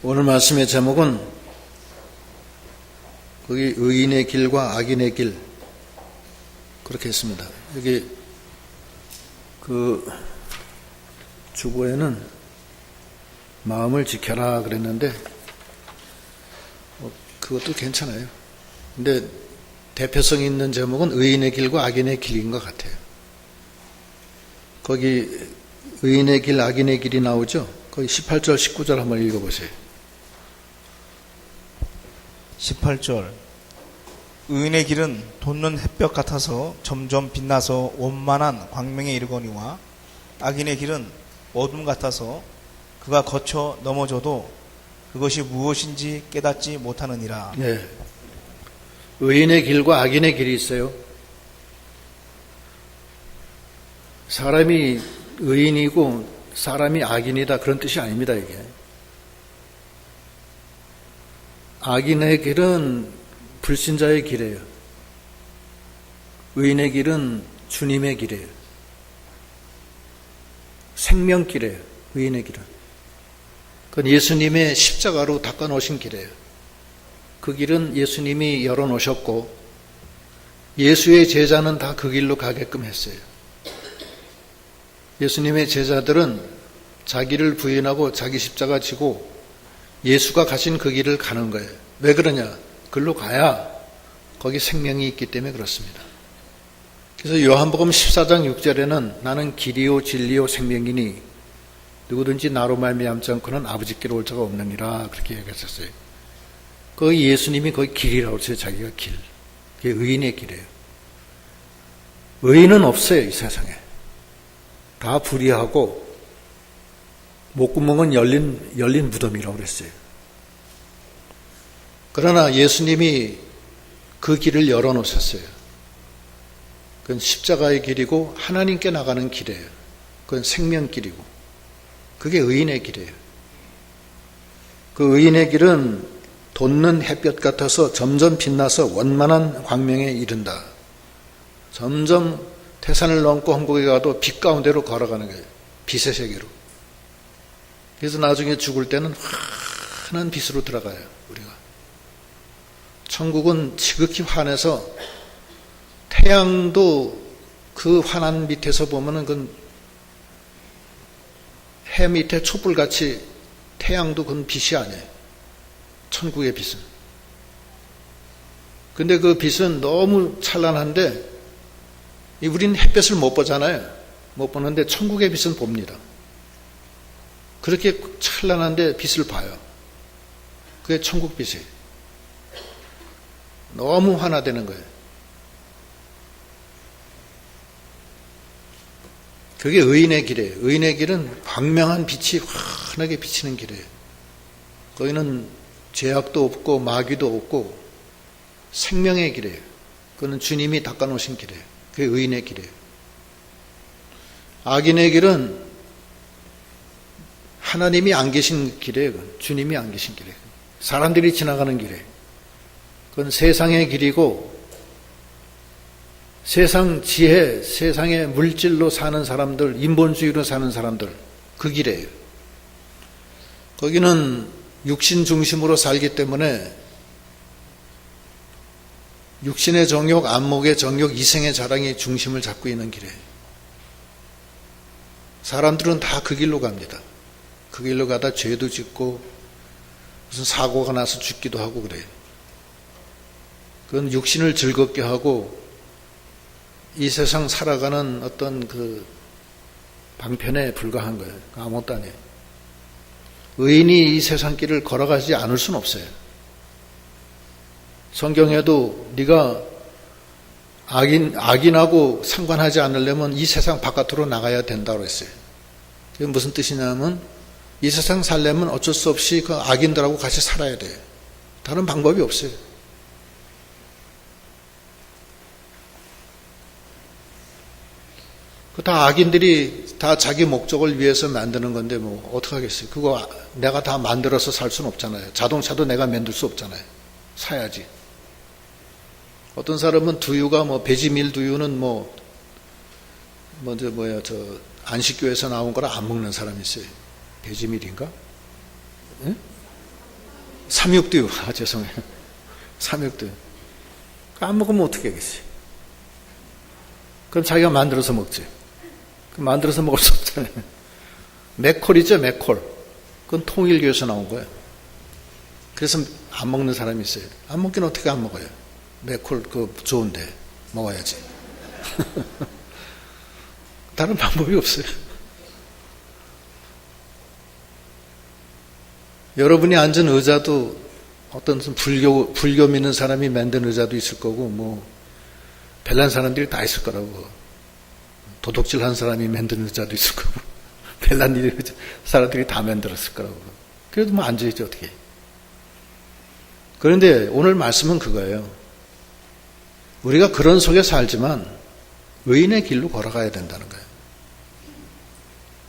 오늘 말씀의 제목은 거기 의인의 길과 악인의 길 그렇게 했습니다. 여기 그 주보에는 마음을 지켜라 그랬는데 그것도 괜찮아요. 근데 대표성 있는 제목은 의인의 길과 악인의 길인 것 같아요. 거기 의인의 길, 악인의 길이 나오죠. 거기 18절, 19절 한번 읽어보세요. 18절 의인의 길은 돋는 햇볕 같아서 점점 빛나서 원만한 광명에 이르거니와 악인의 길은 어둠 같아서 그가 거쳐 넘어져도 그것이 무엇인지 깨닫지 못하느니라. 네. 의인의 길과 악인의 길이 있어요. 사람이 의인이고 사람이 악인이다 그런 뜻이 아닙니다. 이게 악인의 길은 불신자의 길이에요. 의인의 길은 주님의 길이에요. 생명길이에요. 의인의 길은 그건 예수님의 십자가로 닦아놓으신 길이에요. 그 길은 예수님이 열어놓으셨고 예수의 제자는 다 그 길로 가게끔 했어요. 예수님의 제자들은 자기를 부인하고 자기 십자가 지고 예수가 가신 그 길을 가는 거예요. 왜 그러냐? 글로 가야 거기 생명이 있기 때문에 그렇습니다. 그래서 요한복음 14장 6절에는 나는 길이요 진리요 생명이니 누구든지 나로 말미암지 않고는 아버지께로 올 자가 없느니라 그렇게 얘기하셨어요. 그 예수님이 거기 길이라고 했어요. 자기가 길. 그게 의인의 길이에요. 의인은 없어요. 이 세상에. 다 불의하고 목구멍은 열린 무덤이라고 그랬어요. 그러나 예수님이 그 길을 열어놓으셨어요. 그건 십자가의 길이고 하나님께 나가는 길이에요. 그건 생명길이고 그게 의인의 길이에요. 그 의인의 길은 돋는 햇볕 같아서 점점 빛나서 원만한 광명에 이른다. 점점 태산을 넘고 천국에 가도 빛 가운데로 걸어가는 거예요. 빛의 세계로. 그래서 나중에 죽을 때는 환한 빛으로 들어가요. 우리가. 천국은 지극히 환해서 태양도 그 환한 밑에서 보면은 그건 해 밑에 촛불같이 태양도 그건 빛이 아니에요. 천국의 빛은. 근데 그 빛은 너무 찬란한데 우리는 햇볕을 못 보잖아요. 못 보는데 천국의 빛은 봅니다. 그렇게 찬란한데 빛을 봐요. 그게 천국빛이에요. 너무 환하다는 거예요. 그게 의인의 길이에요. 의인의 길은 광명한 빛이 환하게 비치는 길이에요. 거기는 죄악도 없고 마귀도 없고 생명의 길이에요. 그거는 주님이 닦아놓으신 길이에요. 그게 의인의 길이에요. 악인의 길은 하나님이 안 계신 길이에요. 주님이 안 계신 길이에요. 사람들이 지나가는 길이에요. 그건 세상의 길이고 세상 지혜, 세상의 물질로 사는 사람들, 인본주의로 사는 사람들 그 길이에요. 거기는 육신 중심으로 살기 때문에 육신의 정욕, 안목의 정욕, 이생의 자랑이 중심을 잡고 있는 길이에요. 사람들은 다 그 길로 갑니다. 그 길로 가다 죄도 짓고 무슨 사고가 나서 죽기도 하고 그래요. 그건 육신을 즐겁게 하고 이 세상 살아가는 어떤 그 방편에 불과한 거예요. 아무것도 아니에요. 의인이 이 세상 길을 걸어가지 않을 수는 없어요. 성경에도 네가 악인하고 상관하지 않으려면 이 세상 바깥으로 나가야 된다고 했어요. 그게 무슨 뜻이냐면 이 세상 살려면 어쩔 수 없이 그 악인들하고 같이 살아야 돼요. 다른 방법이 없어요. 다 악인들이 다 자기 목적을 위해서 만드는 건데 뭐 어떡하겠어요. 그거 내가 다 만들어서 살 수는 없잖아요. 자동차도 내가 만들 수 없잖아요. 사야지. 어떤 사람은 두유가 뭐 배지밀 두유는 안식교에서 나온 거라 안 먹는 사람이 있어요. 배지밀인가? 응? 삼육두유. 죄송해요. 삼육두유. 안 먹으면 어떻게 하겠어요? 그럼 자기가 만들어서 먹지. 만들어서 먹을 수 없잖아요. 맥콜이죠, 맥콜. 그건 통일교에서 나온 거예요. 그래서 안 먹는 사람이 있어요. 안 먹긴 어떻게 안 먹어요? 맥콜 좋은데 먹어야지. 다른 방법이 없어요. 여러분이 앉은 의자도 어떤 불교 믿는 사람이 만든 의자도 있을 거고, 별난 사람들이 다 있을 거라고. 도둑질 한 사람이 만든 의자도 있을 거고, 별난 사람들이 다 만들었을 거라고. 그래도 앉아있지, 어떻게. 그런데 오늘 말씀은 그거예요. 우리가 그런 속에 살지만 의인의 길로 걸어가야 된다는 거예요.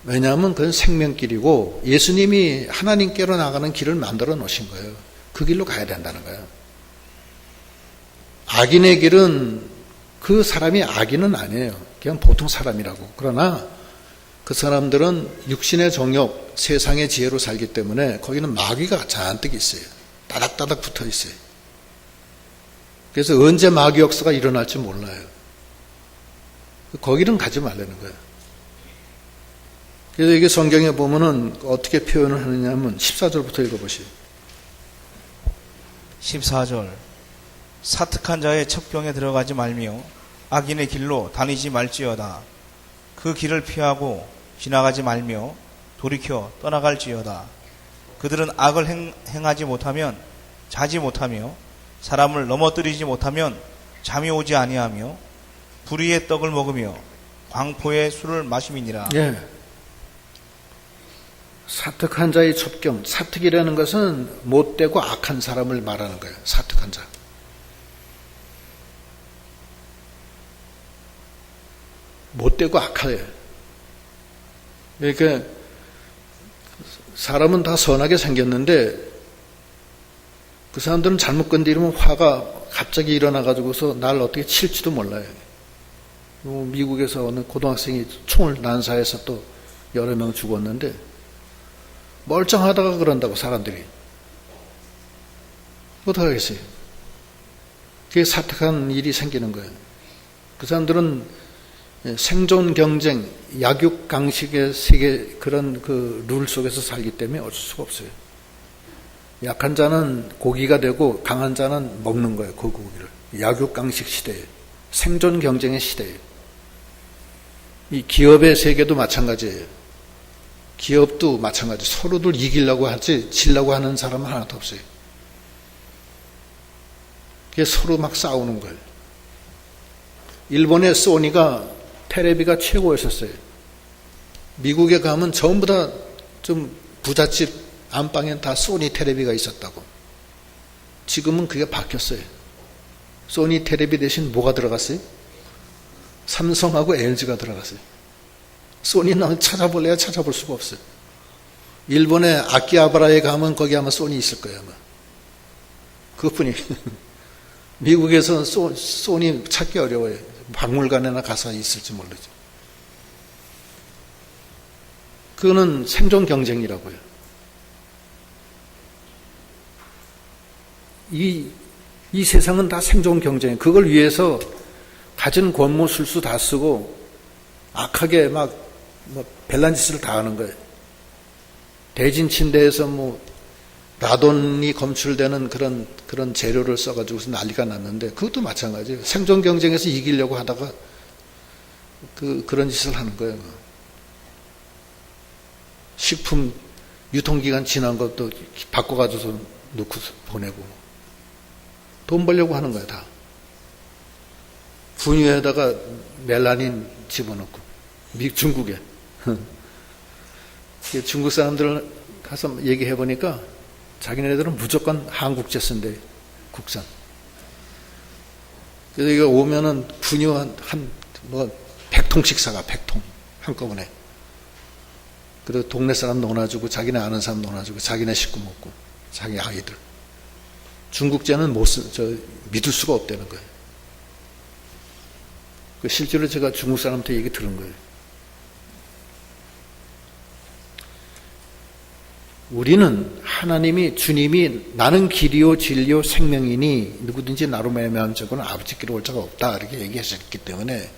왜냐하면 그건 생명길이고 예수님이 하나님께로 나가는 길을 만들어 놓으신 거예요. 그 길로 가야 된다는 거예요. 악인의 길은 그 사람이 악인은 아니에요. 그냥 보통 사람이라고. 그러나 그 사람들은 육신의 정욕, 세상의 지혜로 살기 때문에 거기는 마귀가 잔뜩 있어요. 따닥따닥 붙어 있어요. 그래서 언제 마귀 역사가 일어날지 몰라요. 거기는 가지 말라는 거예요. 그래서 이게 성경에 보면은 어떻게 표현을 하느냐면 14절부터 읽어보시죠. 14절 사특한 자의 첩경에 들어가지 말며 악인의 길로 다니지 말지어다. 그 길을 피하고 지나가지 말며 돌이켜 떠나갈지어다. 그들은 악을 행하지 못하면 자지 못하며 사람을 넘어뜨리지 못하면 잠이 오지 아니하며 불의의 떡을 먹으며 광포의 술을 마심이니라. 예. 사특한 자의 첩경. 사특이라는 것은 못되고 악한 사람을 말하는 거예요. 사특한 자. 못되고 악해요. 그러니까 사람은 다 선하게 생겼는데 그 사람들은 잘못 건드리면 화가 갑자기 일어나가지고서 날 어떻게 칠지도 몰라요. 미국에서 어느 고등학생이 총을 난사해서 또 여러 명 죽었는데 멀쩡하다가 그런다고 사람들이. 어떡하겠어요? 그게 사특한 일이 생기는 거예요. 그 사람들은 생존 경쟁, 약육 강식의 세계 그런 그 룰 속에서 살기 때문에 어쩔 수가 없어요. 약한 자는 고기가 되고 강한 자는 먹는 거예요. 그 고기를. 약육 강식 시대에 생존 경쟁의 시대에 이 기업의 세계도 마찬가지예요. 기업도 마찬가지. 서로들 이기려고 하지 지려고 하는 사람은 하나도 없어요. 그게 서로 막 싸우는 거예요. 일본의 소니가 테레비가 최고였었어요. 미국에 가면 전부 다 좀 부잣집 안방엔 다 소니 테레비가 있었다고. 지금은 그게 바뀌었어요. 소니 테레비 대신 뭐가 들어갔어요? 삼성하고 LG가 들어갔어요. 소니는 찾아볼래야 찾아볼 수가 없어요. 일본의 아키하바라에 가면 거기 아마 소니 있을 거예요. 아마. 그것뿐이. 미국에서는 소니 찾기 어려워요. 박물관에나 가서 있을지 모르죠. 그거는 생존 경쟁이라고요. 이 세상은 다 생존 경쟁이에요. 그걸 위해서 가진 권모 술수 다 쓰고 악하게 막 별난 짓을 다 하는 거예요. 대진 침대에서 라돈이 검출되는 그런 재료를 써가지고서 난리가 났는데 그것도 마찬가지예요. 생존 경쟁에서 이기려고 하다가 그런 짓을 하는 거예요. 식품 유통기간 지난 것도 바꿔가지고서 넣고 보내고 돈 벌려고 하는 거예요. 다. 분유에다가 멜라닌 집어넣고 중국에 중국 사람들 가서 얘기해 보니까 자기네들은 무조건 한국제 쓴대. 국산. 그래서 이거 오면은 분유 한 100통씩 사가. 100통 한꺼번에. 그리고 동네 사람 논아주고 자기네 아는 사람 논아주고 자기네 식구 먹고 자기 아이들. 중국제는 믿을 수가 없다는 거예요. 실제로 제가 중국 사람한테 얘기 들은 거예요. 우리는 하나님이 주님이 나는 길이요 진리요 생명이니 누구든지 나로 말미암은 자고는 아버지께로 올 자가 없다 이렇게 얘기하셨기 때문에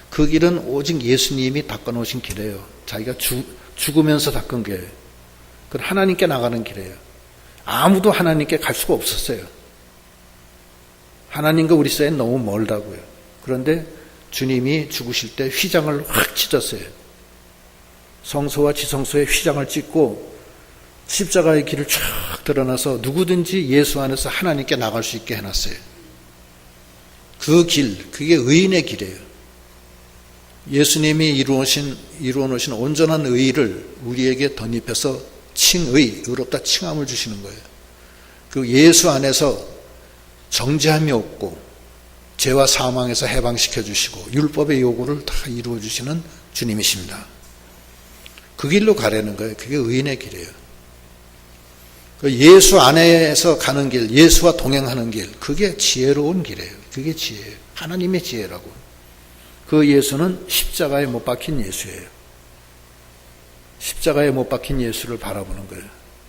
그 길은 오직 예수님이 닦아놓으신 길이에요. 자기가 죽으면서 닦은 게 그건 하나님께 나가는 길이에요. 아무도 하나님께 갈 수가 없었어요. 하나님과 우리 사이는 너무 멀다고요. 그런데 주님이 죽으실 때 휘장을 확 찢었어요. 성소와 지성소에 휘장을 찢고 십자가의 길을 쫙 드러나서 누구든지 예수 안에서 하나님께 나갈 수 있게 해놨어요. 그 길, 그게 의인의 길이에요. 예수님이 이루어놓으신 온전한 의의를 우리에게 덧입혀서 칭의, 의롭다 칭함을 주시는 거예요. 그 예수 안에서 정죄함이 없고 죄와 사망에서 해방시켜 주시고 율법의 요구를 다 이루어 주시는 주님이십니다. 그 길로 가려는 거예요. 그게 의인의 길이에요. 예수 안에서 가는 길, 예수와 동행하는 길, 그게 지혜로운 길이에요. 그게 지혜예요. 하나님의 지혜라고. 그 예수는 십자가에 못 박힌 예수예요. 십자가에 못 박힌 예수를 바라보는 거예요.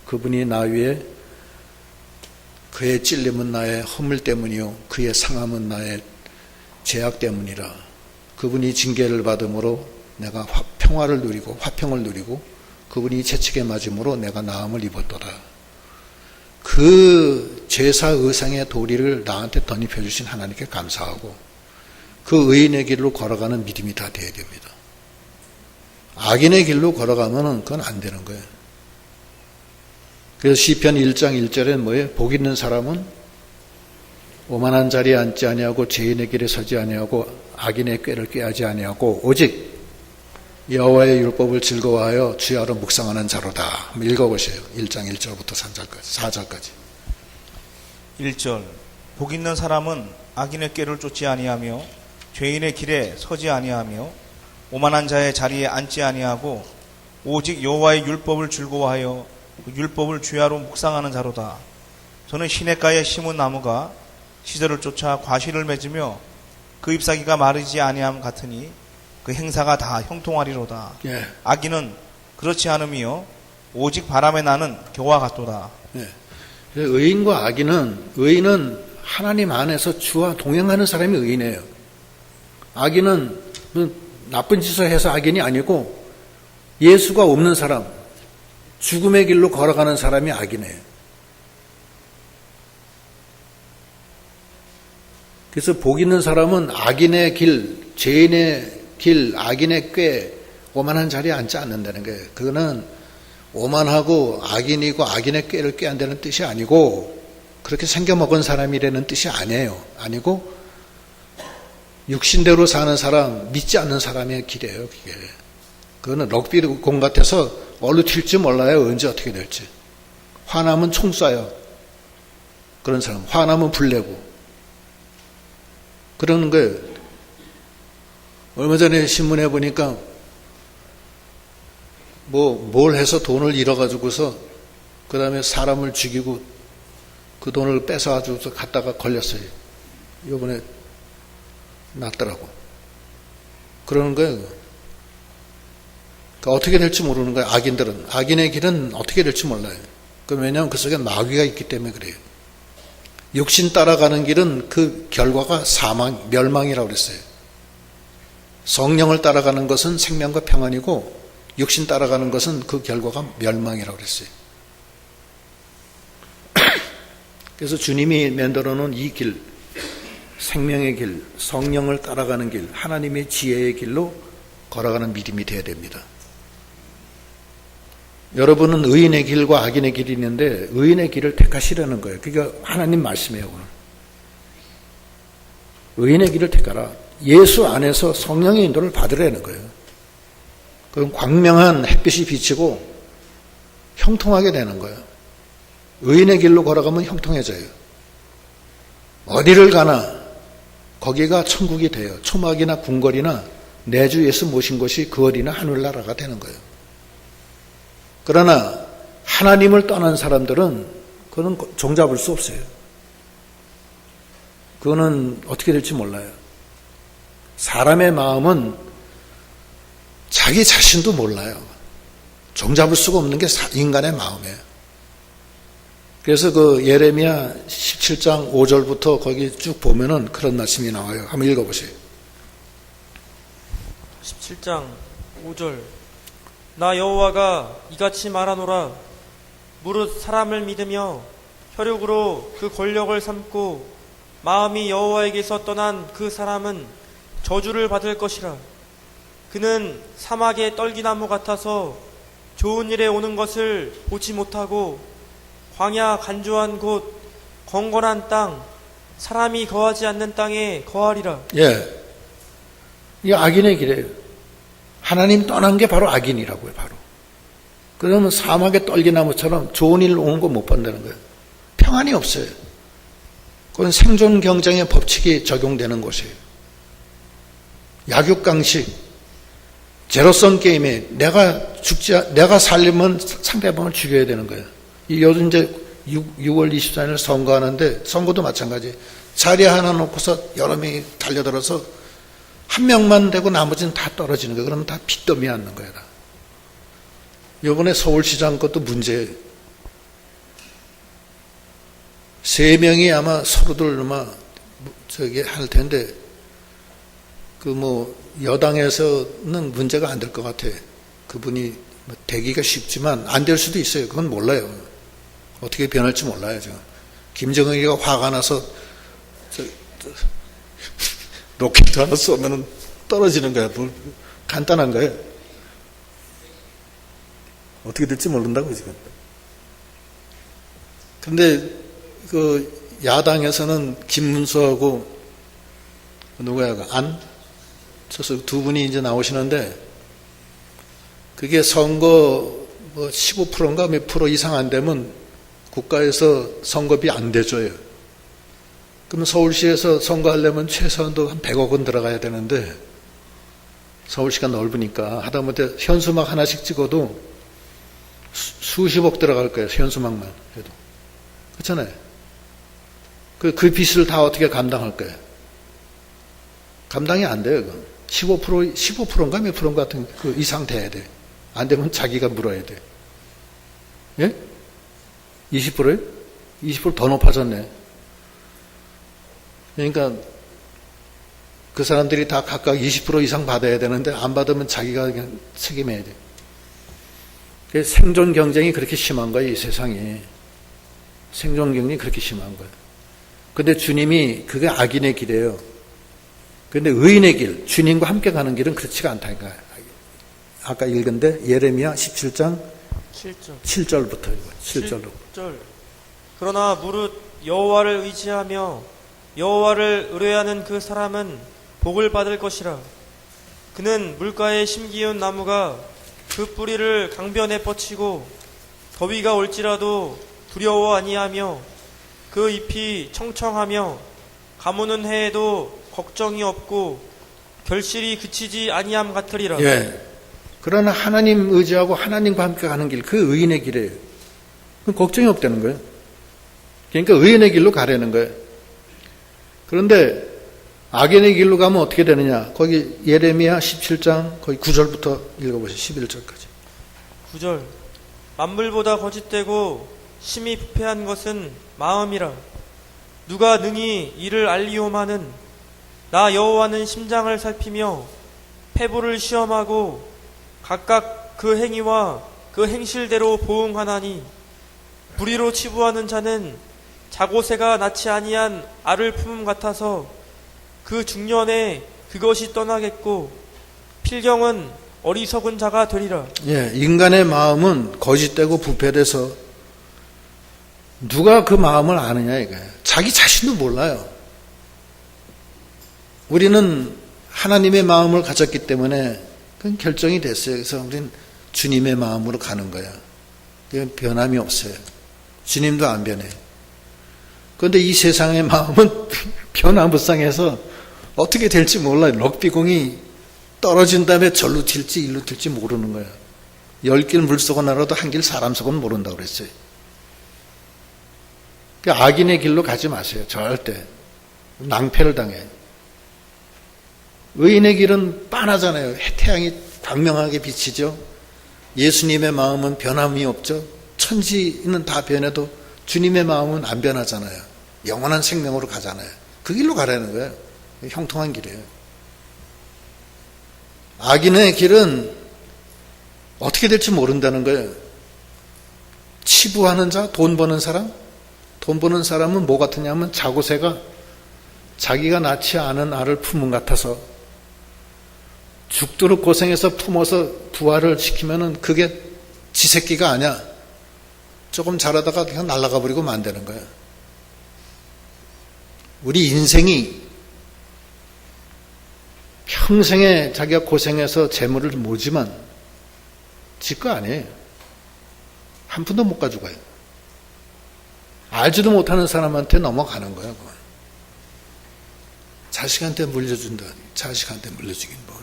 그분이 나 위에 그의 찔림은 나의 허물 때문이요 그의 상함은 나의 죄악 때문이라. 그분이 징계를 받음으로 내가 평화를 누리고 화평을 누리고 그분이 채찍에 맞음으로 내가 나음을 입었도다. 그 제사 의상의 도리를 나한테 덧입혀 주신 하나님께 감사하고 그 의인의 길로 걸어가는 믿음이 다 돼야 됩니다. 악인의 길로 걸어가면은 그건 안 되는 거예요. 그래서 시편 1장 1절에 뭐예요? 복 있는 사람은 오만한 자리에 앉지 아니하고 죄인의 길에 서지 아니하고 악인의 꾀를 꾀하지 아니하고 오직 여호와의 율법을 즐거워하여 주야로 묵상하는 자로다. 한번 읽어보세요. 1장 1절부터 4절까지. 1절 복 있는 사람은 악인의 꾀를 쫓지 아니하며 죄인의 길에 서지 아니하며 오만한 자의 자리에 앉지 아니하고 오직 여호와의 율법을 즐거워하여 그 율법을 주야로 묵상하는 자로다. 저는 시냇가에 심은 나무가 시절을 쫓아 과실을 맺으며 그 잎사귀가 마르지 아니함 같으니 그 행사가 다 형통하리로다. 예. 악인은 그렇지 않으며 오직 바람에 나는 겨와 같도다. 예. 의인과 악인은 의인은 하나님 안에서 주와 동행하는 사람이 의인이에요. 악인은 나쁜 짓을 해서 악인이 아니고 예수가 없는 사람, 죽음의 길로 걸어가는 사람이 악이네요. 그래서 복 있는 사람은 악인의 길, 죄인의 길, 악인의 꾀, 오만한 자리에 앉지 않는다는 거예요. 그거는 오만하고 악인이고 악인의 꾀를 꾀한다는 뜻이 아니고 그렇게 생겨먹은 사람이라는 뜻이 아니에요. 아니고 육신대로 사는 사람, 믿지 않는 사람의 길이에요. 그게. 그거는 럭비 공 같아서 어디로 튈지 몰라요. 언제 어떻게 될지. 화나면 총 쏴요. 그런 사람. 화나면 불 내고. 그러는 거예요. 얼마 전에 신문에 보니까 뭘 해서 돈을 잃어가지고서 그 다음에 사람을 죽이고 그 돈을 뺏어가지고서 갔다가 걸렸어요. 이번에 났더라고. 그러는 거예요. 그러니까 어떻게 될지 모르는 거예요. 악인들은. 악인의 길은 어떻게 될지 몰라요. 왜냐하면 그 속에 마귀가 있기 때문에 그래요. 육신 따라가는 길은 그 결과가 사망, 멸망이라고 그랬어요. 성령을 따라가는 것은 생명과 평안이고 육신 따라가는 것은 그 결과가 멸망이라고 그랬어요. 그래서 주님이 만들어 놓은 이 길, 생명의 길, 성령을 따라가는 길, 하나님의 지혜의 길로 걸어가는 믿음이 되어야 됩니다. 여러분은 의인의 길과 악인의 길이 있는데 의인의 길을 택하시라는 거예요. 그게 하나님 말씀이에요. 오늘. 의인의 길을 택하라. 예수 안에서 성령의 인도를 받으라는 거예요. 그럼 광명한 햇빛이 비치고 형통하게 되는 거예요. 의인의 길로 걸어가면 형통해져요. 어디를 가나 거기가 천국이 돼요. 초막이나 궁궐이나 내 주 예수 모신 것이 그 어디나 하늘나라가 되는 거예요. 그러나 하나님을 떠난 사람들은 그거는 종잡을 수 없어요. 그거는 어떻게 될지 몰라요. 사람의 마음은 자기 자신도 몰라요. 종잡을 수가 없는 게 인간의 마음이에요. 그래서 그 예레미야 17장 5절부터 거기 쭉 보면은 그런 말씀이 나와요. 한번 읽어보세요. 17장 5절. 나 여호와가 이같이 말하노라. 무릇 사람을 믿으며 혈육으로 그 권력을 삼고 마음이 여호와에게서 떠난 그 사람은 저주를 받을 것이라. 그는 사막의 떨기나무 같아서 좋은 일에 오는 것을 보지 못하고 광야 간조한 곳 건건한 땅 사람이 거하지 않는 땅에 거하리라. 예, 이 악인의 길이에요. 하나님 떠난 게 바로 악인이라고요. 바로. 그러면 사막의 떨기나무처럼 좋은 일 오는 거 못 본다는 거예요. 평안이 없어요. 그건 생존 경쟁의 법칙이 적용되는 곳이에요. 약육강식, 제로섬 게임에 내가 살려면 상대방을 죽여야 되는 거예요. 요즘 이제 6월 24일 선거하는데 선거도 마찬가지. 자리 하나 놓고서 여러 명이 달려들어서 한 명만 되고 나머지는 다 떨어지는 거예요. 그러면 다 빚더미 앉는 거예요. 다. 이번에 서울시장 것도 문제예요. 3명이 아마 서로들 저기 할 텐데 여당에서는 문제가 안 될 것 같아. 그분이 되기가 쉽지만 안 될 수도 있어요. 그건 몰라요. 어떻게 변할지 몰라요. 지금 김정은이가 화가 나서 로켓 하나 쏘면 떨어지는 거야. 간단한 거예요. 어떻게 될지 모른다고 지금. 그런데 그 야당에서는 김문수하고 누구야? 두 분이 이제 나오시는데 그게 선거 15%인가 몇 프로 이상 안 되면 국가에서 선거비 안 대줘요. 그러면 서울시에서 선거하려면 최소한도 한 100억 원 들어가야 되는데 서울시가 넓으니까 하다못해 현수막 하나씩 찍어도 수십억 들어갈 거예요. 현수막만 해도. 그렇잖아요. 그 빚을 다 어떻게 감당할 거예요? 감당이 안 돼요. 15%인가 몇 프로 같은 그 이상 돼야 돼. 안 되면 자기가 물어야 돼. 예? 20%요? 20%더 높아졌네. 그러니까 그 사람들이 다 각각 20% 이상 받아야 되는데 안 받으면 자기가 그냥 책임해야 돼. 그래서 생존 경쟁이 그렇게 심한 거예요. 이 세상에. 생존 경쟁이 그렇게 심한 거예요. 근데 주님이 그게 악인의 길이에요. 근데 의인의 길, 주님과 함께 가는 길은 그렇지가 않다니까. 아까 읽은데 예레미야 17장 7절부터 읽어요. 7절로. 그러나 무릇 여호와를 의지하며 여호와를 의뢰하는 그 사람은 복을 받을 것이라. 그는 물가에 심기운 나무가 그 뿌리를 강변에 뻗치고 더위가 올지라도 두려워 아니하며 그 잎이 청청하며 가무는 해에도 걱정이 없고 결실이 그치지 아니함 같으리라. 예. 그러나 하나님 의지하고 하나님과 함께 가는 길, 그 의인의 길이에요. 그럼 걱정이 없다는 거예요. 그러니까 의인의 길로 가라는 거예요. 그런데 악인의 길로 가면 어떻게 되느냐? 거기 예레미야 17장 거기 9절부터 읽어보세요. 11절까지. 9절. 만물보다 거짓되고 심히 부패한 것은 마음이라. 누가 능히 이를 알리오마는 나 여호와는 심장을 살피며 패부를 시험하고 각각 그 행위와 그 행실대로 보응하나니 불의로 치부하는 자는 자고새가 낳지 아니한 알을 품음 같아서 그 중년에 그것이 떠나겠고 필경은 어리석은 자가 되리라. 예, 인간의 마음은 거짓되고 부패돼서 누가 그 마음을 아느냐 이거예요. 자기 자신도 몰라요. 우리는 하나님의 마음을 가졌기 때문에 그건 결정이 됐어요. 그래서 우리는 주님의 마음으로 가는 거야. 이건 변함이 없어요. 주님도 안 변해. 그런데 이 세상의 마음은 변화무쌍해서 어떻게 될지 몰라요. 럭비공이 떨어진 다음에 절로 튈지 일로 튈지 모르는 거야. 10길 물속은 알아도 한 길 사람 속은 모른다고 그랬어요. 그러니까 악인의 길로 가지 마세요. 절대. 낭패를 당해. 의인의 길은 빤하잖아요. 태양이 광명하게 비치죠. 예수님의 마음은 변함이 없죠. 천지는 다 변해도 주님의 마음은 안 변하잖아요. 영원한 생명으로 가잖아요. 그 길로 가라는 거예요. 형통한 길이에요. 악인의 길은 어떻게 될지 모른다는 거예요. 치부하는 자, 돈 버는 사람? 돈 버는 사람은 뭐 같으냐면 자고새가 자기가 낳지 않은 알을 품은 같아서 죽도록 고생해서 품어서 부화를 시키면은 그게 지 새끼가 아니야. 조금 자라다가 그냥 날아가 버리고 만드는 거야. 우리 인생이 평생에 자기가 고생해서 재물을 모지만 지 거 아니에요. 한 푼도 못 가져가요. 알지도 못하는 사람한테 넘어가는 거야. 그건. 자식한테 물려준다. 자식한테 물려주긴 뭐.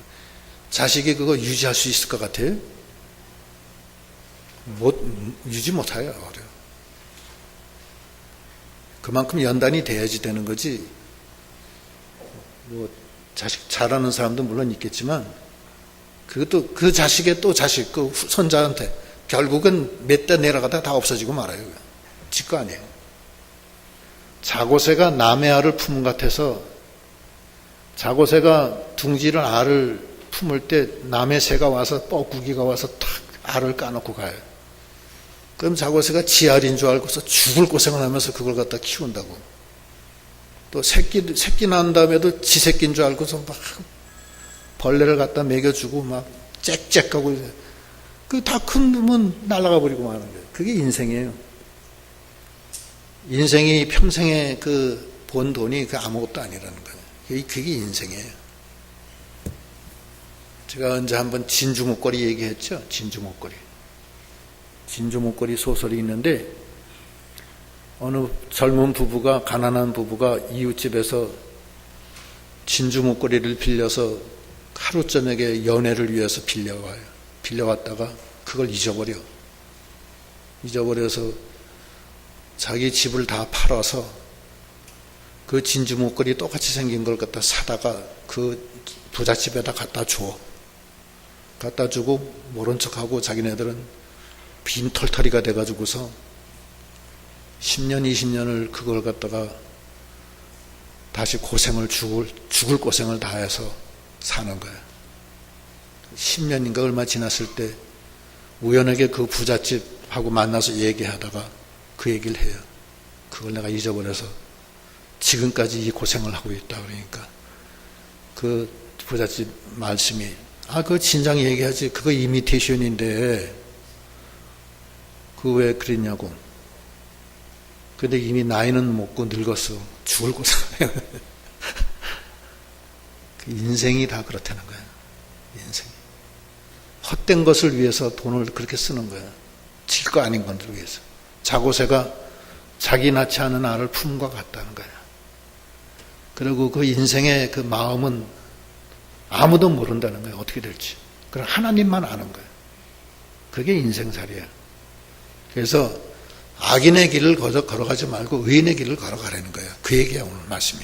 자식이 그거 유지할 수 있을 것 같아요? 유지 못해요. 어려워. 그만큼 연단이 돼야지 되는 거지. 뭐 자식 잘하는 사람도 물론 있겠지만 그것도 그 자식의 또 자식, 그 손자한테 결국은 몇 대 내려가다 다 없어지고 말아요. 지 거 아니에요. 자고새가 남의 알을 품은 것 같아서 자고새가 둥지를 알을 품을 때 남의 새가 와서 뻐꾸기가 와서 탁 알을 까놓고 가요. 그럼 자고새가 지 알인 줄 알고서 죽을 고생을 하면서 그걸 갖다 키운다고. 또 새끼 낳은 다음에도 지 새끼인 줄 알고서 막 벌레를 갖다 먹여주고 막 짹짹하고 그 다 큰 놈은 날아가 버리고 마는 거예요. 그게 인생이에요. 인생이 평생에 그 번 돈이 그 아무것도 아니라는 거예요. 그게 인생이에요. 제가 언제 한번 진주 목걸이 얘기했죠. 진주 목걸이. 진주 목걸이 소설이 있는데 어느 젊은 부부가 가난한 부부가 이웃집에서 진주 목걸이를 빌려서 하루 저녁에 연애를 위해서 빌려와요. 빌려왔다가 그걸 잊어버려서 자기 집을 다 팔아서 그 진주 목걸이 똑같이 생긴 걸 갖다 사다가 그 부잣집에다 갖다 주고 모른 척하고 자기네들은 빈 털터리가 돼가지고서 10년, 20년을 그걸 갖다가 다시 죽을 고생을 다해서 사는 거예요. 10년인가 얼마 지났을 때 우연하게 그 부잣집하고 만나서 얘기하다가 그 얘기를 해요. 그걸 내가 잊어버려서 지금까지 이 고생을 하고 있다. 그러니까 그 부잣집 말씀이 그거 진작 얘기하지. 그거 이미테이션인데 그거 왜 그랬냐고. 근데 이미 나이는 먹고 늙었어. 죽을 고생해요. 인생이 다 그렇다는 거야. 인생. 헛된 것을 위해서 돈을 그렇게 쓰는 거야. 질 거 아닌 것들 위해서. 자고새가 자기 낳지 않은 알을 품은 것 같다는 거야. 그리고 그 인생의 그 마음은 아무도 모른다는 거야. 어떻게 될지. 그럼 하나님만 아는 거야. 그게 인생살이야. 그래서 악인의 길을 걸어가지 말고 의인의 길을 걸어가라는 거예요. 그 얘기야 오늘 말씀이.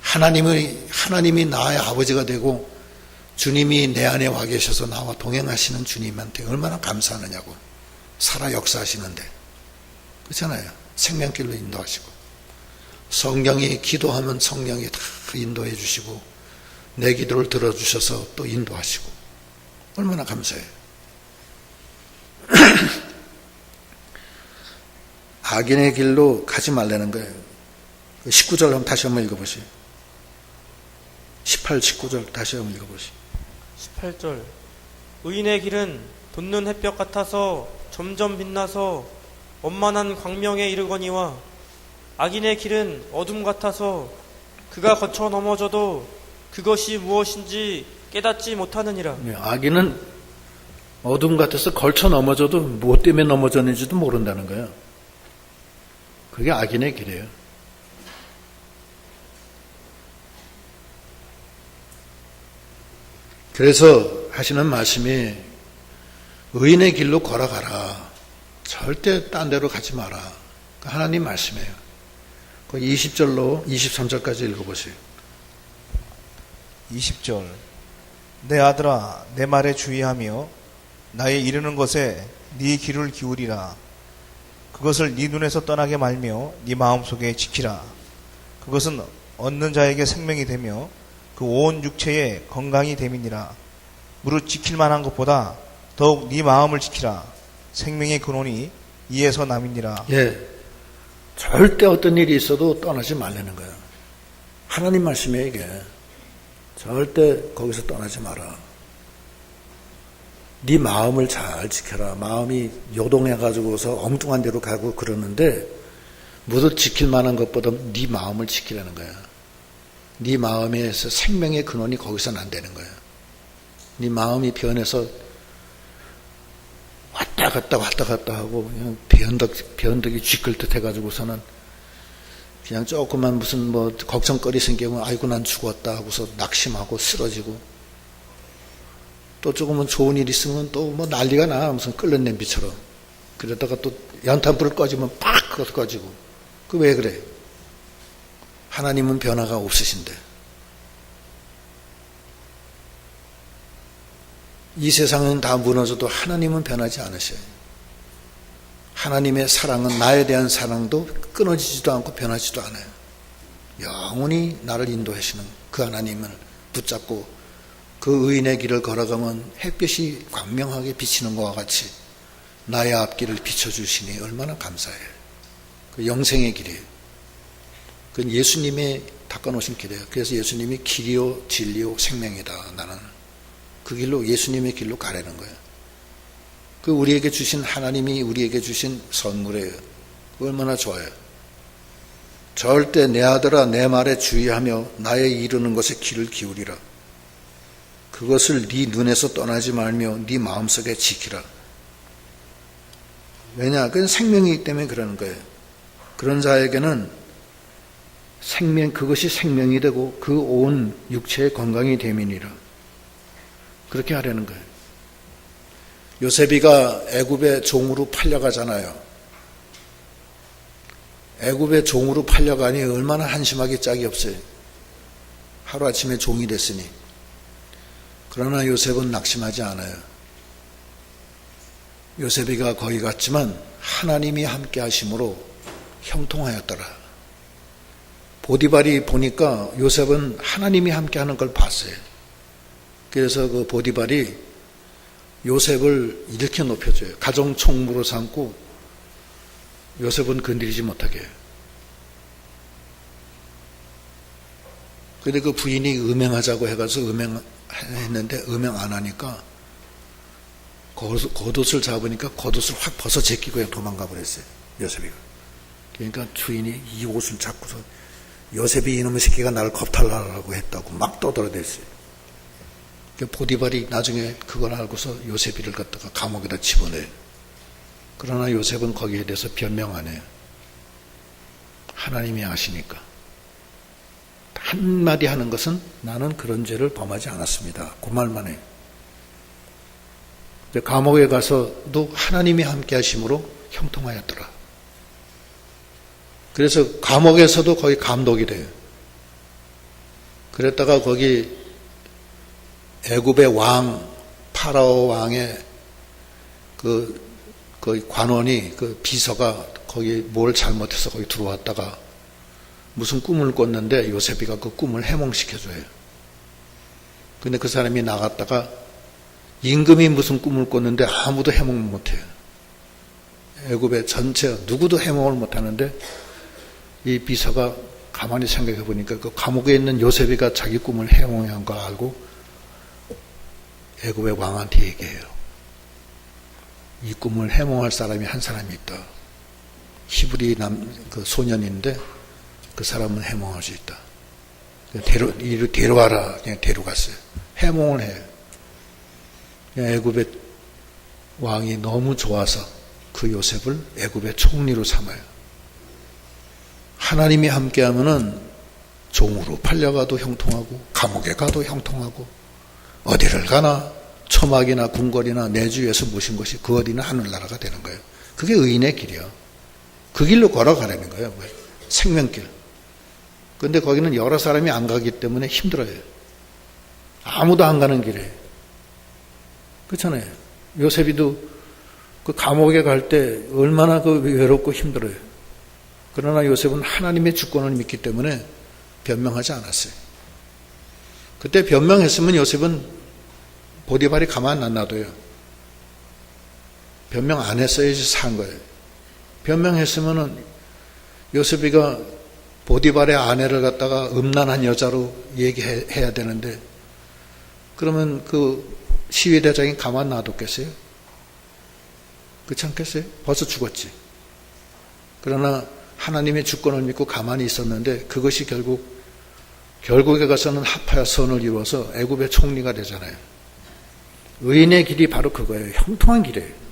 하나님이 나의 아버지가 되고 주님이 내 안에 와 계셔서 나와 동행하시는 주님한테 얼마나 감사하느냐고. 살아 역사하시는데. 그렇잖아요. 생명길로 인도하시고. 성령이 기도하면 성령이 다 인도해 주시고 내 기도를 들어주셔서 또 인도하시고. 얼마나 감사해요. 악인의 길로 가지 말라는 거예요. 19절 한번 다시 한번 읽어보세요. 18, 19절 다시 한번 읽어보세요. 18절 의인의 길은 돋는 햇볕 같아서 점점 빛나서 원만한 광명에 이르거니와 악인의 길은 어둠 같아서 그가 거쳐 넘어져도 그것이 무엇인지 깨닫지 못하느니라. 네, 악인은 어둠 같아서 걸쳐 넘어져도 무엇 때문에 넘어졌는지도 모른다는 거예요. 그게 악인의 길이에요. 그래서 하시는 말씀이 의인의 길로 걸어가라. 절대 딴 데로 가지 마라. 하나님 말씀이에요. 20절로 23절까지 읽어보세요. 20절 내 아들아 내 말에 주의하며 나의 이르는 것에 네 귀를 기울이라. 그것을 네 눈에서 떠나게 말며 네 마음속에 지키라. 그것은 얻는 자에게 생명이 되며 그 온 육체에 건강이 됨이니라. 무릇 지킬 만한 것보다 더욱 네 마음을 지키라. 생명의 근원이 이에서 남이니라. 예, 절대 어떤 일이 있어도 떠나지 말라는 거예요. 하나님 말씀이에요, 이게. 절대 거기서 떠나지 마라. 네 마음을 잘 지켜라. 마음이 요동해가지고서 엉뚱한 데로 가고 그러는데 무릇 지킬 만한 것보다 네 마음을 지키라는 거야. 네 마음에서 생명의 근원이 거기서 난다는 거야. 네 마음이 변해서 왔다 갔다 하고 그냥 변덕이 쥐끌듯 해가지고서는 그냥 조금만 무슨 뭐 걱정거리 생기면 아이고 난 죽었다 하고서 낙심하고 쓰러지고, 또 조금은 좋은 일 있으면 또 뭐 난리가 나. 무슨 끓는 냄비처럼. 그러다가 또 연탄불을 꺼지면 팍 그것 꺼지고. 그 왜 그래? 하나님은 변화가 없으신데. 이 세상은 다 무너져도 하나님은 변하지 않으셔요. 하나님의 사랑은, 나에 대한 사랑도 끊어지지도 않고 변하지도 않아요. 영원히 나를 인도하시는 그 하나님을 붙잡고 그 의인의 길을 걸어가면 햇볕이 광명하게 비치는 것과 같이 나의 앞길을 비춰주시니 얼마나 감사해요. 그 영생의 길이에요. 그건 예수님의 닦아놓으신 길이에요. 그래서 예수님이 길이요 진리요 생명이다. 나는 그 길로, 예수님의 길로 가라는 거예요. 그 우리에게 주신, 하나님이 우리에게 주신 선물이에요. 얼마나 좋아요. 절대 내 아들아 내 말에 주의하며 나의 이르는 것에 귀를 기울이라. 그것을 네 눈에서 떠나지 말며 네 마음속에 지키라. 왜냐? 그건 생명이기 때문에 그러는 거예요. 그런 자에게는 그것이 생명이 되고 그 온 육체의 건강이 됨이니라. 그렇게 하려는 거예요. 요셉이가 애굽의 종으로 팔려가잖아요. 애굽의 종으로 팔려가니 얼마나 한심하게 짝이 없어요. 하루아침에 종이 됐으니. 그러나 요셉은 낙심하지 않아요. 요셉이가 거기 갔지만 하나님이 함께 하심으로 형통하였더라. 보디발이 보니까 요셉은 하나님이 함께 하는 걸 봤어요. 그래서 그 보디발이 요셉을 이렇게 높여줘요. 가정 총무로 삼고 요셉은 건드리지 못하게 해요. 그런데 그 부인이 음행하자고 해가지고 음행했는데 음행 안 하니까 겉옷을 잡으니까 겉옷을 확 벗어 제끼고 그냥 도망가 버렸어요. 요셉이가. 그러니까 주인이 이 옷을 잡고서 요셉이 이놈의 새끼가 나를 겁탈라고 했다고 막 떠들어댔어요. 보디발이 나중에 그걸 알고서 요셉이를 갖다가 감옥에다 집어넣어요. 그러나 요셉은 거기에 대해서 변명 안 해요. 하나님이 아시니까. 한마디 하는 것은 나는 그런 죄를 범하지 않았습니다. 그 말만 해요. 감옥에 가서도 하나님이 함께 하심으로 형통하였더라. 그래서 감옥에서도 거의 감독이 돼요. 그랬다가 거기 애굽의 왕, 파라오 왕의 그 관원이, 그 비서가 거기 뭘 잘못해서 거기 들어왔다가 무슨 꿈을 꿨는데 요셉이가 그 꿈을 해몽시켜줘요. 근데 그 사람이 나갔다가 임금이 무슨 꿈을 꿨는데 아무도 해몽을 못해요. 애굽의 전체 누구도 해몽을 못하는데 이 비서가 가만히 생각해 보니까 그 감옥에 있는 요셉이가 자기 꿈을 해몽한 거 알고 애굽의 왕한테 얘기해요. 이 꿈을 해몽할 사람이 한 사람이 있다. 히브리 그 소년인데 그 사람은 해몽할 수 있다. 이를 데려와라. 그냥 데려갔어요. 해몽을 해요. 애굽의 왕이 너무 좋아서 그 요셉을 애굽의 총리로 삼아요. 하나님이 함께하면은 종으로 팔려가도 형통하고 감옥에 가도 형통하고 어디를 가나 초막이나 궁궐이나 내주에서 모신 것이 그 어디나 하늘나라가 되는 거예요. 그게 의인의 길이요. 그 길로 걸어가라는 거예요. 생명길. 그런데 거기는 여러 사람이 안 가기 때문에 힘들어요. 아무도 안 가는 길이에요. 그렇잖아요. 요셉이도 그 감옥에 갈 때 얼마나 그 외롭고 힘들어요. 그러나 요셉은 하나님의 주권을 믿기 때문에 변명하지 않았어요. 그때 변명했으면 요셉은 보디발이 가만 안 놔둬요. 변명 안 했어야지 산 거예요. 변명했으면은 요셉이가 보디발의 아내를 갖다가 음란한 여자로 얘기해야 되는데, 그러면 그 시위대장이 가만 놔뒀겠어요? 그렇지 않겠어요? 벌써 죽었지. 그러나 하나님의 주권을 믿고 가만히 있었는데, 그것이 결국에 가서는 합하여 선을 이루어서 애굽의 총리가 되잖아요. 의인의 길이 바로 그거예요. 형통한 길이에요.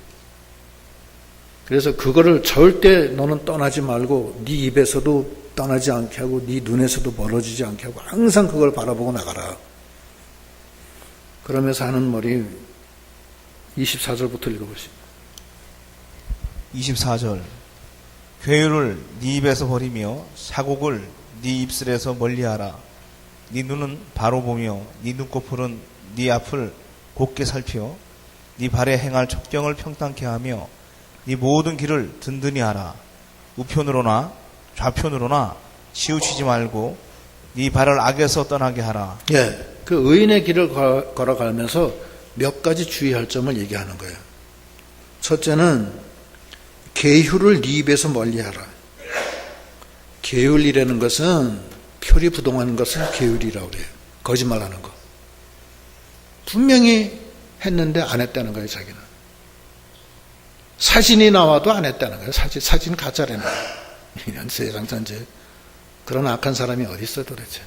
그래서 그거를 절대 너는 떠나지 말고 네 입에서도 떠나지 않게 하고 네 눈에서도 멀어지지 않게 하고 항상 그걸 바라보고 나가라. 그러면서 하는 말이 24절부터 읽어보시죠. 24절. 괴유를 네 입에서 버리며 사곡을 네 입술에서 멀리하라. 네 눈은 바로 보며 네 눈꺼풀은 네 앞을 곱게 살펴 네 발에 행할 첩경을 평탄케 하며 네 모든 길을 든든히 하라. 우편으로나 좌편으로나 치우치지 말고 네 발을 악에서 떠나게 하라. 예, 그 의인의 길을 걸어가면서 몇 가지 주의할 점을 얘기하는 거예요. 첫째는 계율을 네 입에서 멀리하라. 계율이라는 것은 표리 부동하는 것을 계율이라고 그래요. 거짓말하는 거. 분명히 했는데 안 했다는 거예요, 자기는. 사진이 나와도 안 했다는 거예요. 사진 가짜라는 거예요. 이런 세상 전체. 그런 악한 사람이 어디 있어 도대체.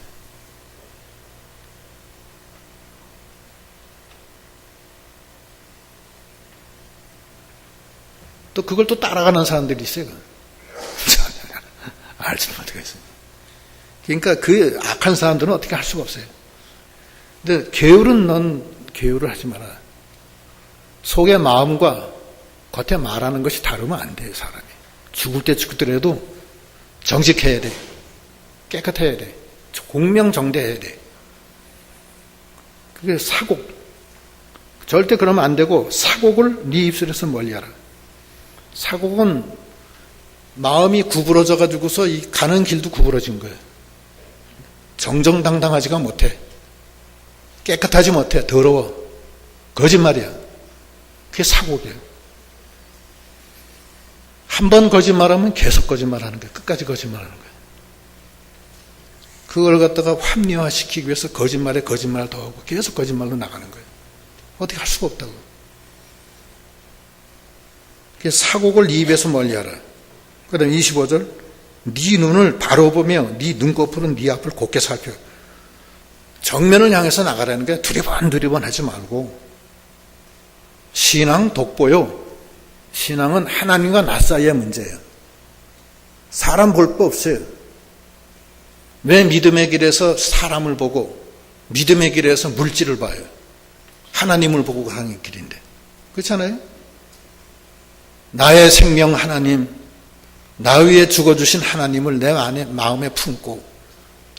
또 그걸 또 따라가는 사람들이 있어요. 알지 못하겠어요. 그러니까 그 악한 사람들은 어떻게 할 수가 없어요. 근데 게으른 넌 게으를 하지 마라. 속의 마음과 겉에 말하는 것이 다르면 안 돼요, 사람이. 죽을 때 죽더라도 정직해야 돼. 깨끗해야 돼. 공명정대해야 돼. 그게 사곡. 절대 그러면 안 되고 사곡을 네 입술에서 멀리하라. 사곡은 마음이 구부러져 가지고서 이 가는 길도 구부러진 거예요. 정정당당하지가 못해. 깨끗하지 못해. 더러워. 거짓말이야. 그게 사곡이에요. 한 번 거짓말하면 계속 거짓말하는 거예요. 끝까지 거짓말하는 거예요. 그걸 갖다가 합리화시키기 위해서 거짓말에 거짓말을 더하고 계속 거짓말로 나가는 거예요. 어떻게 할 수가 없다고. 그래서 사곡을 네 입에서 멀리하라. 그 다음에 25절 네 눈을 바로 보며 네 눈꺼풀은 네 앞을 곱게 살펴. 정면을 향해서 나가라는 게 두리번 하지 말고. 신앙 독보요. 신앙은 하나님과 나 사이의 문제예요. 사람 볼 거 없어요. 왜 믿음의 길에서 사람을 보고 믿음의 길에서 물질을 봐요? 하나님을 보고 가는 길인데. 그렇잖아요? 나의 생명 하나님, 나 위에 죽어주신 하나님을 내 안에 마음에 품고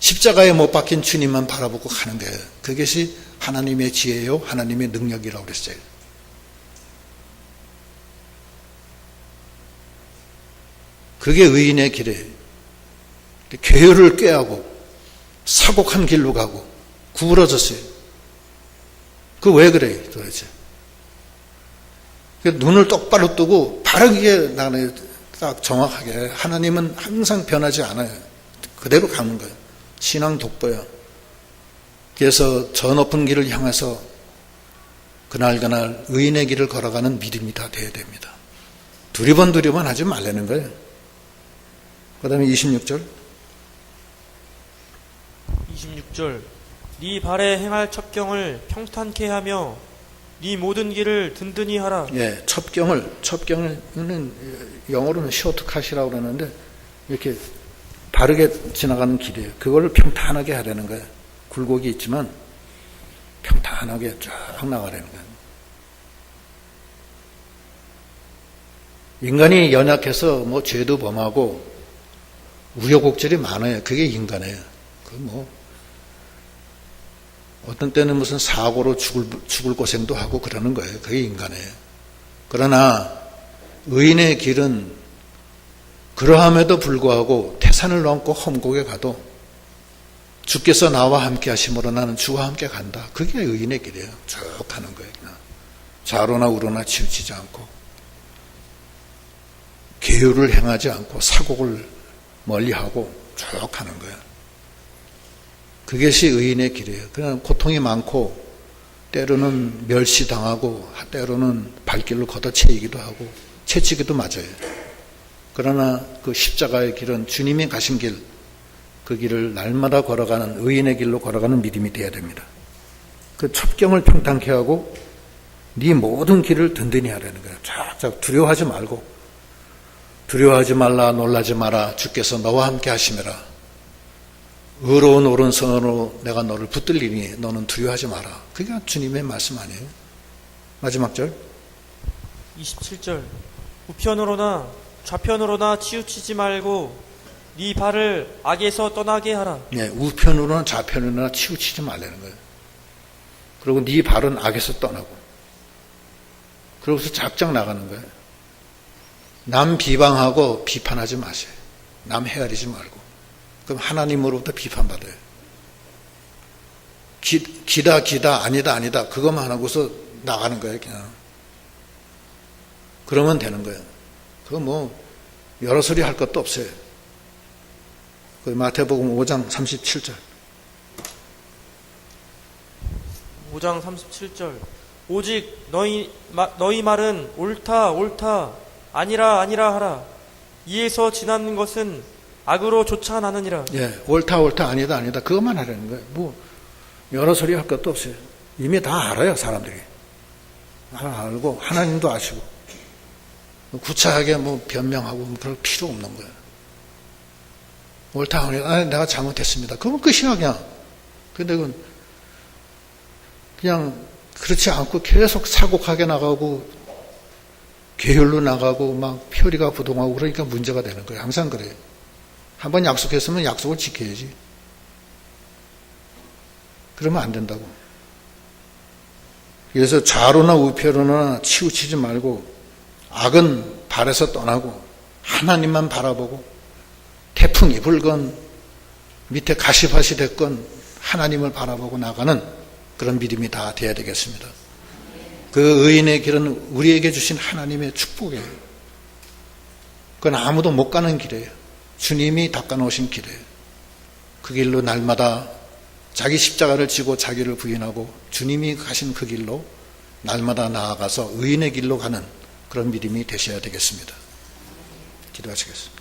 십자가에 못 박힌 주님만 바라보고 가는 거예요. 그것이 하나님의 지혜요, 하나님의 능력이라고 그랬어요. 그게 의인의 길이에요. 계율을 꾀하고 사곡한 길로 가고 구부러졌어요. 그 왜 그래요 도대체? 눈을 똑바로 뜨고 바르게 나는 딱 정확하게. 하나님은 항상 변하지 않아요. 그대로 가는 거예요. 신앙 독보야. 그래서 저 높은 길을 향해서 그날 의인의 길을 걸어가는 믿음이 다 돼야 됩니다. 두리번 하지 말라는 거예요. 그 다음에 26절 네 발에 행할 첩경을 평탄케 하며 네 모든 길을 든든히 하라. 예, 첩경은 영어로는 쇼트컷이라고 그러는데 이렇게 바르게 지나가는 길이에요. 그걸 평탄하게 하라는 거예요. 굴곡이 있지만 평탄하게 쫙 나가라는 거예요. 인간이 연약해서 뭐 죄도 범하고 우여곡절이 많아요. 그게 인간이에요. 어떤 때는 무슨 사고로 죽을 고생도 하고 그러는 거예요. 그게 인간이에요. 그러나 의인의 길은 그러함에도 불구하고 태산을 넘고 험곡에 가도 주께서 나와 함께 하심으로 나는 주와 함께 간다. 그게 의인의 길이에요. 쭉 가는 거예요. 그냥. 좌로나 우로나 치우치지 않고 계율을 행하지 않고 사곡을 멀리하고 쭉 가는 거예요. 그것이 의인의 길이에요. 그냥 고통이 많고 때로는 멸시당하고 때로는 발길로 걷어채이기도 하고 채치기도 맞아요. 그러나 그 십자가의 길은 주님이 가신 길, 그 길을 날마다 걸어가는 의인의 길로 걸어가는 믿음이 되어야 됩니다. 그 첩경을 평탄케 하고 네 모든 길을 든든히 하라는 거예요. 쫙쫙 두려워하지 말고 두려워하지 말라 놀라지 마라 주께서 너와 함께 하심이라. 의로운 오른손으로 내가 너를 붙들리니 너는 두려워하지 마라. 그게 주님의 말씀 아니에요? 마지막 절 27절 우편으로나 좌편으로나 치우치지 말고 네 발을 악에서 떠나게 하라. 네, 우편으로나 좌편으로나 치우치지 말라는 거예요. 그리고 네 발은 악에서 떠나고 그러고서 작작 나가는 거예요. 남 비방하고 비판하지 마세요. 남 헤아리지 말고. 그럼 하나님으로부터 비판받아요. 기다 아니다 그것만 하고서 나가는 거예요. 그냥. 그러면 되는 거예요. 그거 뭐 여러 소리 할 것도 없어요. 그 마태복음 5장 37절 5장 37절 오직 너희 말은 옳다 아니라 하라. 이에서 지나는 것은 악으로 쫓아나느니라. 예, 옳다 아니다 그것만 하라는 거예요. 뭐 여러 소리 할 것도 없어요. 이미 다 알아요. 사람들이 다 알고 하나님도 아시고 구차하게 뭐 변명하고 뭐 그럴 필요 없는 거예요. 옳다 아니다 내가 잘못했습니다. 그러면 끝이야 그냥. 근데 그냥 그렇지 않고 계속 사곡하게 나가고 게을러 나가고 막 표리가 부동하고 그러니까 문제가 되는 거예요. 항상 그래요. 한번 약속했으면 약속을 지켜야지. 그러면 안 된다고. 그래서 좌로나 우편으로나 치우치지 말고 악은 발에서 떠나고 하나님만 바라보고 태풍이 불건 밑에 가시밭이 됐건 하나님을 바라보고 나가는 그런 믿음이 다 돼야 되겠습니다. 그 의인의 길은 우리에게 주신 하나님의 축복이에요. 그건 아무도 못 가는 길이에요. 주님이 닦아놓으신 길이에요. 그 길로 날마다 자기 십자가를 지고 자기를 부인하고 주님이 가신 그 길로 날마다 나아가서 의인의 길로 가는 그런 믿음이 되셔야 되겠습니다. 기도하시겠습니다.